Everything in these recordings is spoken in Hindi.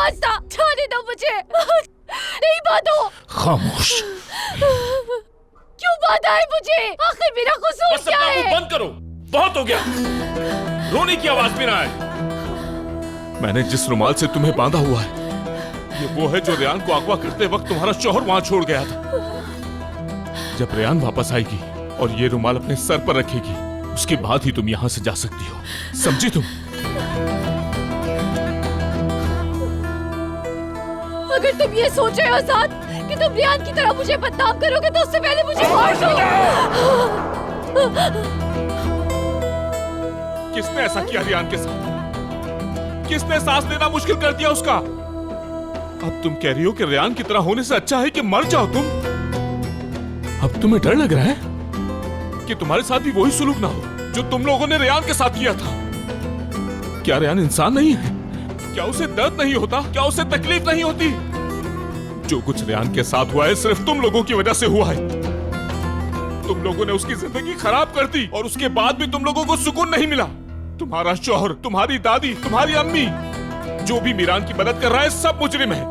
आवाज था। जाने दो मुझे, नहीं बांधो। खामोश। क्यों बांधा है मुझे? आखिर मेरा कसूर क्या है? बंद करो, बहुत हो गया। रोने की आवाज भी ना आए। मैंने जिस रुमाल से तुम्हें बांधा हुआ है, ये वो है जो रेयान को अगवा करते वक्त तुम्हारा शौहर वहां छोड़ गया था। जब रेयान वापस आएगी और ये रुमाल अपने सर पर रखेगी, उसके बाद ही तुम यहां से जा सकती हो, समझी तुम? अगर तुम ये सोच रहे हो साथ कि तुम रेयान की तरह मुझे बदनाम करोगे तो उससे पहले मुझे मार दो। किसने ऐसा किया रेयान के साथ? किसने सांस लेना मुश्किल कर दिया उसका? अब तुम कह रही हो कि रेयान की तरह होने से अच्छा है कि मर जाओ तुम? अब तुम्हें डर लग रहा है कि तुम्हारे साथ भी वही सुलूक ना हो जो तुम लोगों ने रेयान के साथ किया था? क्या रेयान इंसान नहीं है? क्या उसे दर्द नहीं होता? क्या उसे तकलीफ नहीं होती? जो कुछ रेयान के साथ हुआ है सिर्फ तुम लोगों की वजह से हुआ है। तुम लोगों ने उसकी जिंदगी खराब कर दी और उसके बाद भी तुम लोगों को सुकून नहीं मिला। तुम्हारा शौहर, तुम्हारी दादी, तुम्हारी अम्मी, जो भी मीरान की मदद कर रहा है सब मुजरिम है।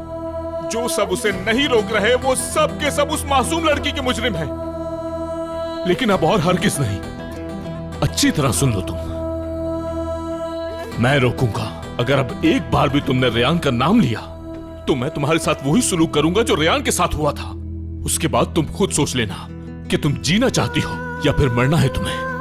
जो सब उसे नहीं रोक रहे वो सब के सब उस मासूम लड़की के मुजरिम है। लेकिन अब और हरगिज़ नहीं। अच्छी तरह सुन लो तुम, मैं रोकूंगा। अगर अब एक बार भी तुमने रेयान का नाम लिया तो मैं तुम्हारे साथ वही सुलूक करूंगा जो रेयान के साथ हुआ था। उसके बाद तुम खुद सोच लेना कि तुम जीना चाहती हो या फिर मरना है तुम्हें।